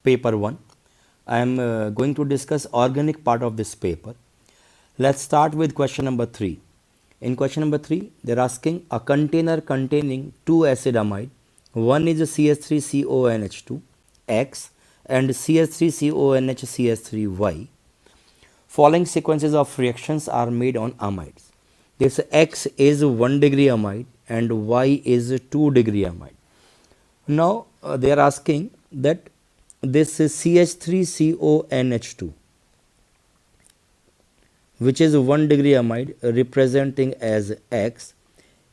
paper 1. I am going to discuss organic part of this paper. Let's start with question number 3. In question number 3, they are asking a container containing two acid amide. One is a CH3CONH2 X and CH3CONH3Y. Following sequences of reactions are made on amides. This X is 1 degree amide and Y is 2 degree amide. Now they are asking that this is CH3CONH2, which is 1 degree amide representing as X,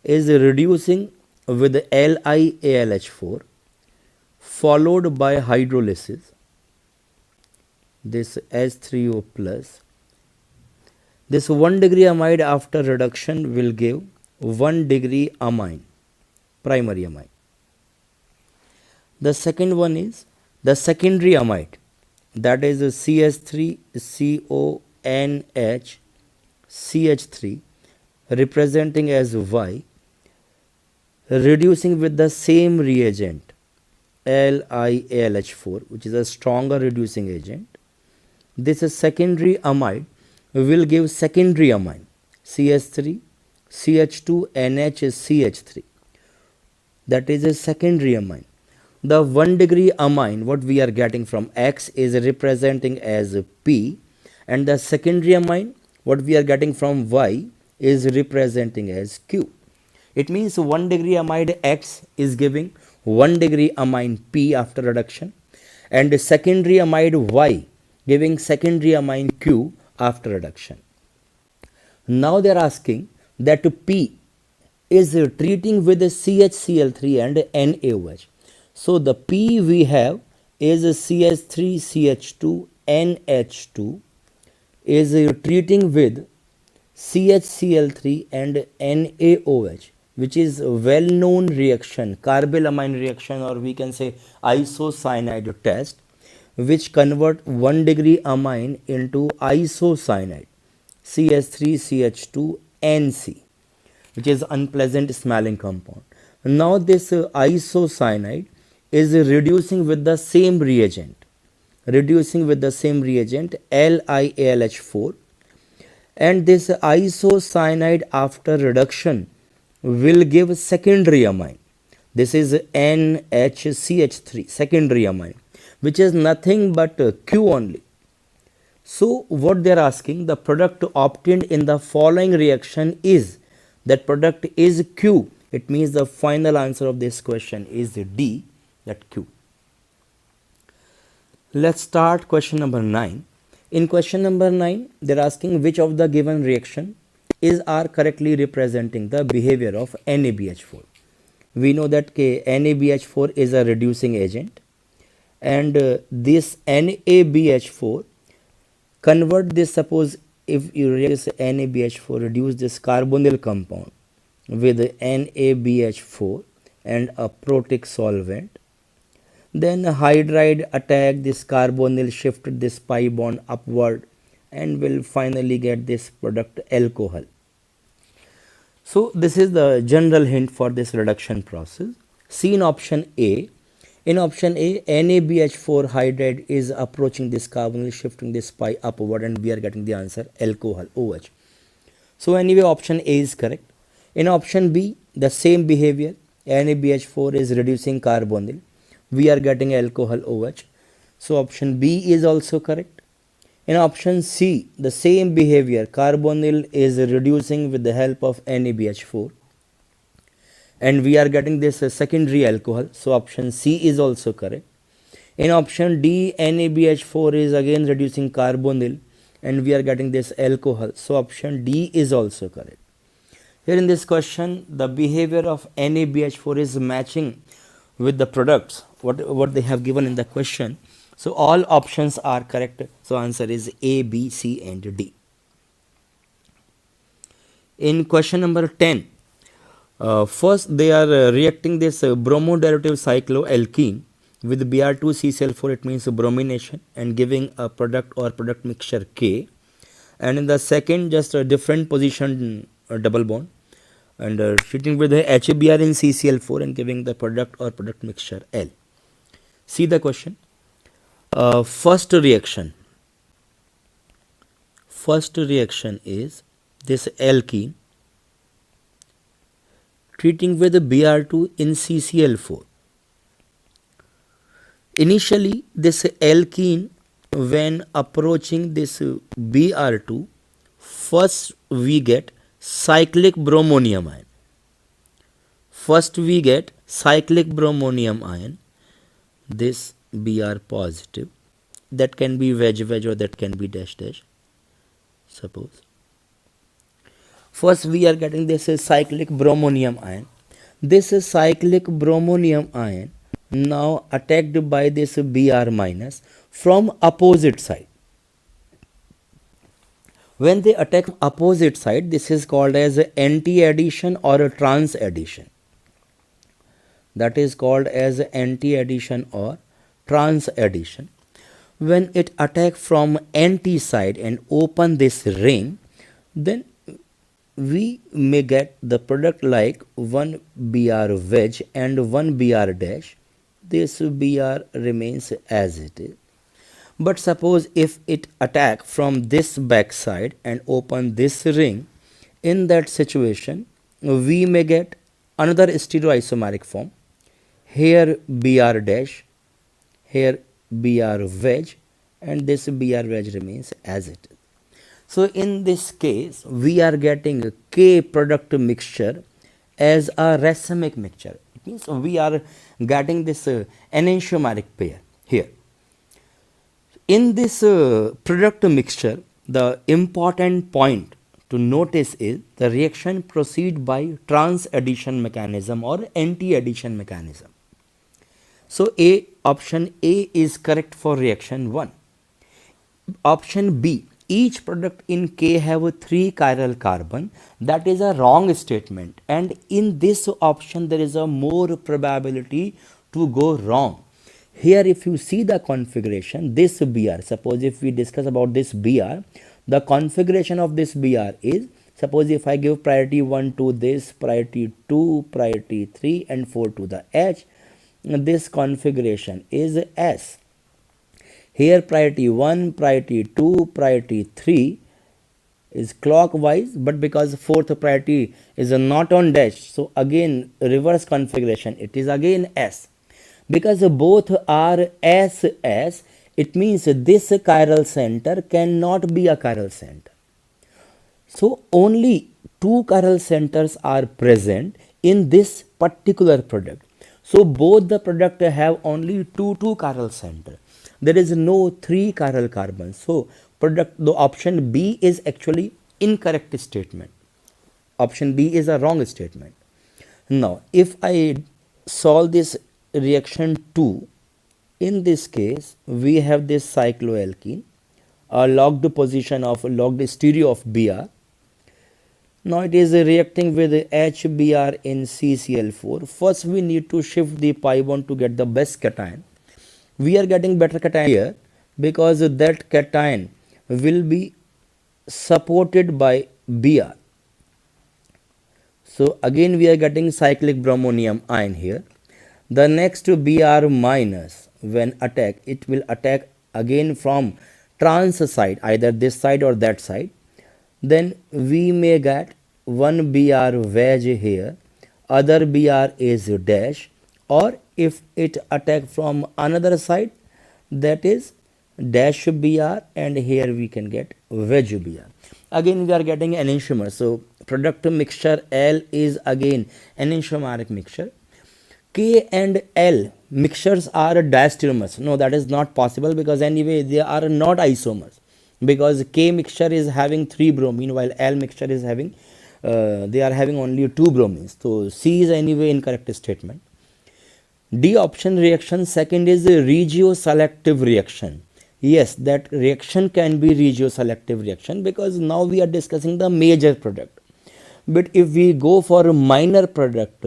is reducing with LiAlH4 followed by hydrolysis, this H3O plus. This 1 degree amide after reduction will give 1 degree amine, primary amine. The second one is the secondary amide, that is CH3CONH3 representing as Y, reducing with the same reagent LiAlH4, which is a stronger reducing agent. This secondary amide will give secondary amine CH3 CH2NHCH3, that is a secondary amine. The 1 degree amine what we are getting from X is representing as P, and the secondary amine what we are getting from Y is representing as Q. It means 1 degree amide X is giving 1 degree amine P after reduction, and the secondary amide Y giving secondary amine Q after reduction. Now they are asking that P is treating with CHCl3 and NaOH. So the P we have is CH3CH2NH2 is treating with CHCl3 and NaOH, which is a well known reaction, carbylamine reaction, or we can say isocyanide test, which convert 1 degree amine into isocyanide CH3CH2NC, which is unpleasant smelling compound. Now this isocyanide is reducing with the same reagent LiAlH4, and this isocyanide after reduction will give secondary amine. This is NHCH3, secondary amine, which is nothing but Q only. So what they are asking, the product obtained in the following reaction is, that product is Q. It means the final answer of this question is D, that Q. Let's start question number 9. In question number 9, they are asking which of the given reaction are correctly representing the behavior of NaBH4. We know that NaBH4 is a reducing agent, and this NaBH4 convert this, suppose if you reduce NaBH4, reduce this carbonyl compound with NaBH4 and a protic solvent, then hydride attack this carbonyl, shift this pi bond upward, and will finally get this product alcohol. So this is the general hint for this reduction process. See in option A. In option A, NaBH4 hydride is approaching this carbonyl, shifting this pi upward, and we are getting the answer alcohol, OH. So anyway, option A is correct. In option B, the same behavior, NaBH4 is reducing carbonyl, we are getting alcohol, OH. So option B is also correct. In option C, the same behavior, carbonyl is reducing with the help of NaBH4, and we are getting this secondary alcohol. So option C is also correct. In option D, NaBH4 is again reducing carbonyl, and we are getting this alcohol. So option D is also correct. Here in this question, the behavior of NaBH4 is matching with the products what they have given in the question. So all options are correct. So answer is A, B, C and D. In question number 10, first they are reacting this bromoderivative cycloalkene with Br2CCl4, it means bromination, and giving a product or product mixture K. And in the second, just a different position double bond, and treating with the HBr in CCl4 and giving the product or product mixture L. See the question. First reaction is this alkene treating with Br2 in CCl4. Initially, this alkene, when approaching this Br2, first we get cyclic bromonium ion. This Br positive. That can be wedge or that can be dash. Suppose. First we are getting this cyclic bromonium ion. This cyclic bromonium ion now attacked by this Br minus from opposite side. When they attack opposite side, this is called as anti-addition or a trans addition. That is called as anti-addition or trans addition. When it attack from anti side and open this ring, then we may get the product like 1 Br wedge and 1 Br dash. This Br remains as it is. But suppose if it attack from this back side and open this ring, in that situation we may get another stereoisomeric form. Here Br dash, here Br wedge, and this Br wedge remains as it is. So in this case we are getting a K product mixture as a racemic mixture. It means we are getting this enantiomeric pair here. In this product mixture, the important point to notice is the reaction proceed by trans addition mechanism or anti-addition mechanism. So option A is correct for reaction 1. Option B, each product in K have 3 chiral carbon. That is a wrong statement, and in this option there is a more probability to go wrong. Here if you see the configuration, this Br, suppose if we discuss about this Br, the configuration of this Br is, suppose if I give priority 1 to this, priority 2, priority 3 and 4 to the H, this configuration is S. Here priority 1, priority 2, priority 3 is clockwise, but because fourth priority is not on dash, so again reverse configuration, it is again S. Because both are SS, it means this chiral center cannot be a chiral center. So only 2 chiral centers are present in this particular product. So both the product have only 2 chiral center. There is no 3 chiral carbon. So the option B is actually incorrect statement. Option B is a wrong statement. Now if I solve this reaction 2, in this case we have this cycloalkene, a locked position of locked stereo of Br. Now it is reacting with HBr in CCl4. First we need to shift the pi bond to get the best cation. We are getting better cation here because that cation will be supported by Br. So again we are getting cyclic bromonium ion here. The next Br minus, when attack, it will attack again from trans side, either this side or that side. Then we may get 1 Br wedge here, other Br is dash, or if it attack from another side, that is dash Br, and here we can get wedge Br. Again we are getting enantiomer. So product mixture L is again enantiomeric mixture. K and L mixtures are diastereomers. No, that is not possible because anyway they are not isomers, because K mixture is having 3 bromine while L mixture is having they are having only 2 bromines. So C is anyway incorrect statement. D option reaction second is a regioselective reaction. Yes, that reaction can be regioselective reaction because now we are discussing the major product. But if we go for a minor product,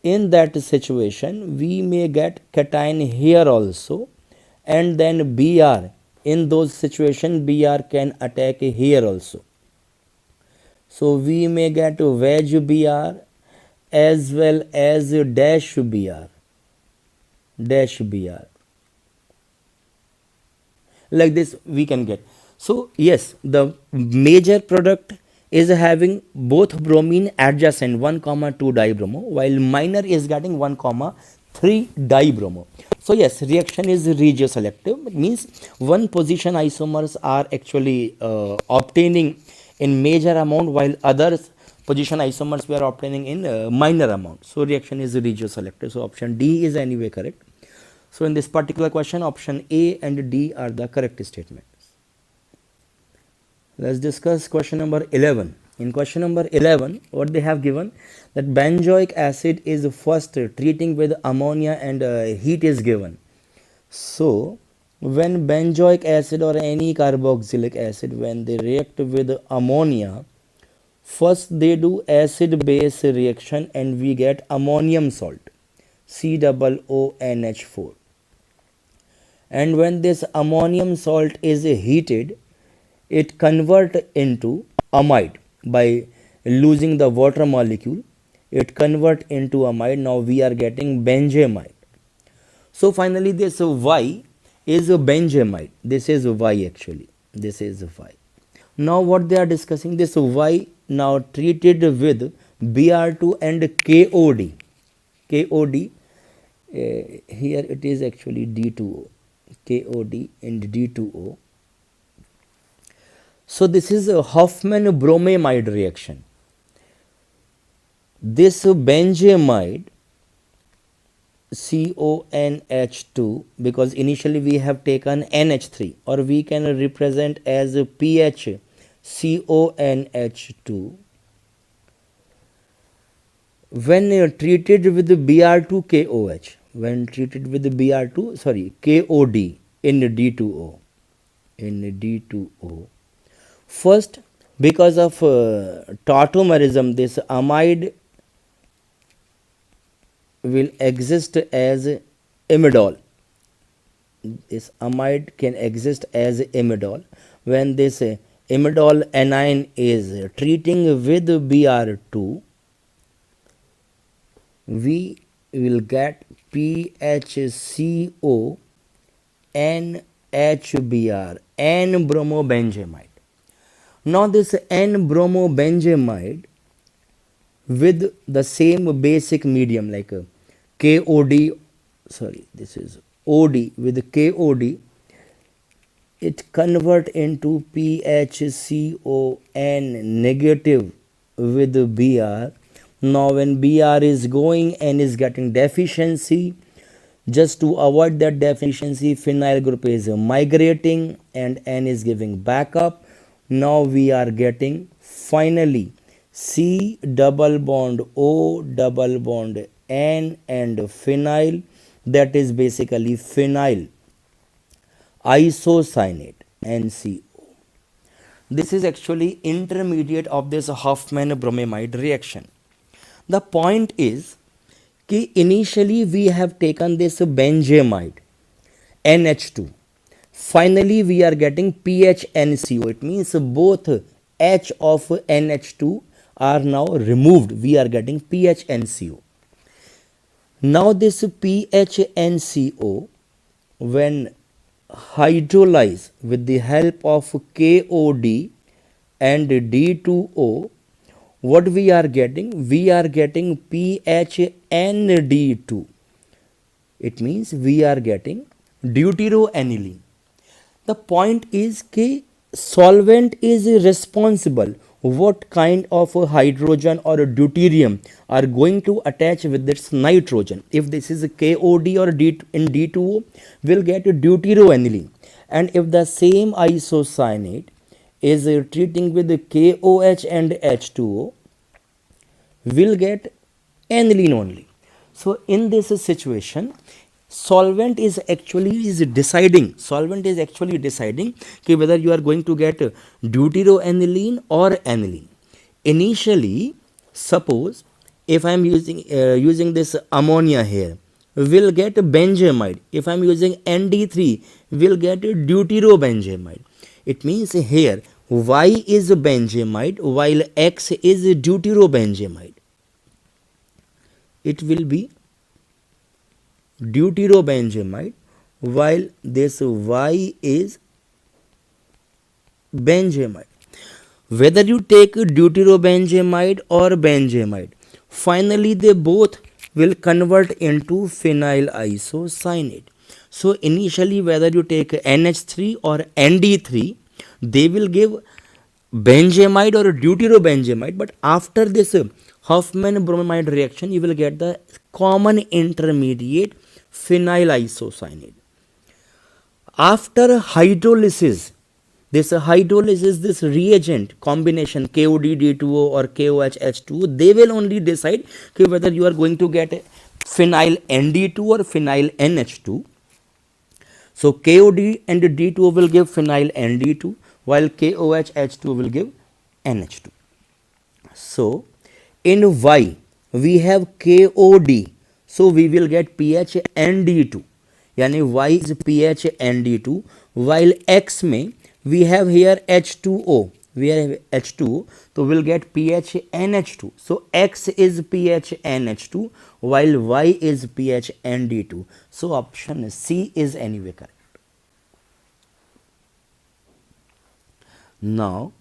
in that situation we may get cation here also, and then Br, in those situation Br can attack here also. So we may get wedge Br as well as dash Br. like this we can get. So yes, the major product is having both bromine adjacent 1 comma 2 dibromo, while minor is getting 1 comma 3 dibromo. So yes, reaction is regioselective. It means one position isomers are actually obtaining in major amount, while others position isomers we are obtaining in minor amount. So reaction is regioselective. So option D is anyway correct. So in this particular question, option A and D are the correct statements. Let's discuss question number 11. In question number 11, what they have given, that benzoic acid is first treating with ammonia and heat is given. So when benzoic acid or any carboxylic acid, when they react with ammonia, first they do acid base reaction and we get ammonium salt, COONH4. And when this ammonium salt is heated, it convert into amide by losing the water molecule. It convert into amide. Now we are getting benzamide. So finally this Y is a benzamide. This is Y actually. This is Y. Now what they are discussing, this Y now treated with Br2 and KOD. KOD, here it is actually D2O. KOD and D2O. So this is a Hofmann bromamide reaction. This benzamide CONH2, because initially we have taken NH3, or we can represent as pH CONH2. When treated with Br2KOH, when treated with Br2, sorry, KOD in D2O, first, because of tautomerism, this amide will exist as imidol. This amide can exist as imidol. When this imidol anion is treating with Br2, we will get PHCO NHBr, N-bromobenzamide. Now this N-bromobenzamide with the same basic medium like KOD, sorry, this is OD with KOD, it convert into PHCON negative with Br. Now when Br is going and is getting deficiency, just to avoid that deficiency, phenyl group is migrating and N is giving backup. Now we are getting finally C double bond O double bond N and phenyl, that is basically phenyl isocyanate NCO. This is actually intermediate of this Hofmann bromamide reaction. The point is कि initially we have taken this benzamide NH2. Finally we are getting PHNCO. It means both H of NH2 are now removed. We are getting PHNCO. Now this PHNCO, when hydrolyzed with the help of KOD and D2O, what we are getting? We are getting PHND2. It means we are getting deuteroaniline. The point is कि solvent is responsible what kind of a hydrogen or a deuterium are going to attach with this nitrogen. If this is a KOD or D in D2O, we'll get a deuteroaniline. And if the same isocyanate is treating with the KOH and H2O, we'll get aniline only. So in this situation, solvent is actually deciding whether you are going to get deuteroaniline or aniline. Initially, suppose if I am using this ammonia here, we'll get benzamide. If I am using ND3, we'll get deuterobenzamide. It means here Y is benzamide while X is deuterobenzamide. It will be deuterobenzamide while this Y is benzamide. Whether you take deuterobenzamide or benzamide, finally they both will convert into phenyl isocyanate. So initially whether you take NH3 or ND3, they will give benzamide or deuterobenzamide, but after this Huffman bromamide reaction you will get the common intermediate phenyl isocyanate. After hydrolysis, this reagent combination KOD-D2O or KOH-H2O, they will only decide whether you are going to get phenyl ND2 or phenyl NH2. So KOD and D2O will give phenyl ND2, while KOH-H2 will give NH2. So in Y we have KOD, so we will get pH ND2, यानी Y is pH ND2, while X में we have here H2O, we have H2O, so we'll get pH NH2. So X is pH NH2 while Y is pH ND2. So option C is anyway correct. Now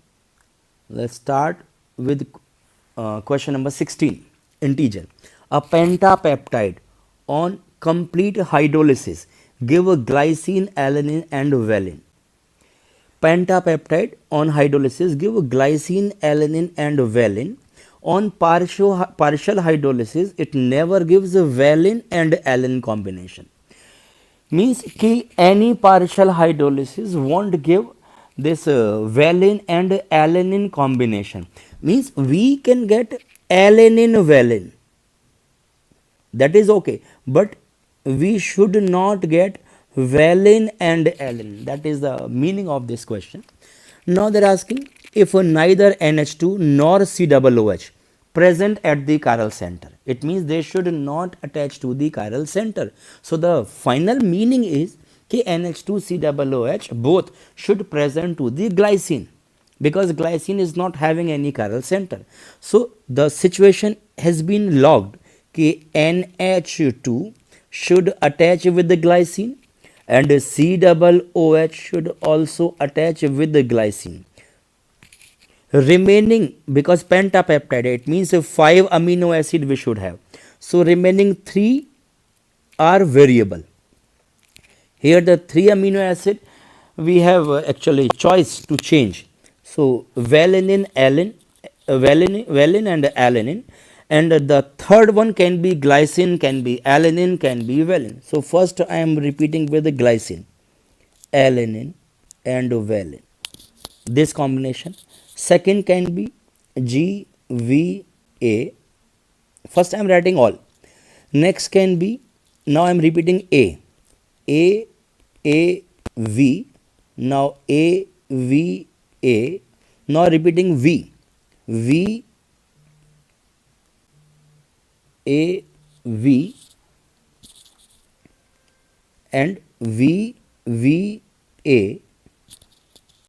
let's start with question number 16. Integer. A pentapeptide on complete hydrolysis give a glycine, alanine and valine. Pentapeptide on hydrolysis give glycine, alanine and valine. On partial hydrolysis it never gives a valine and alanine combination. Means कि any partial hydrolysis won't give this valine and alanine combination. Means we can get alanine valine, that is okay, but we should not get valine and alanine. That is the meaning of this question. Now they are asking if neither NH2 nor COOH present at the chiral center, it means they should not attach to the chiral center. So the final meaning is कि NH2 COOH both should present to the glycine, because glycine is not having any chiral center. So the situation has been logged कि NH2 should attach with the glycine and COOH should also attach with the glycine. Remaining, because pentapeptide, it means 5 amino acid we should have, so remaining 3 are variable. Here the 3 amino acid we have actually choice to change. So valine, alanine, valine and alanine, and the third one can be glycine, can be alanine, can be valine. So first I am repeating with the glycine, alanine and valine, this combination. Second can be GVA, first I am writing all. Next can be, now I am repeating A V, now AVA, now repeating V AV and VVA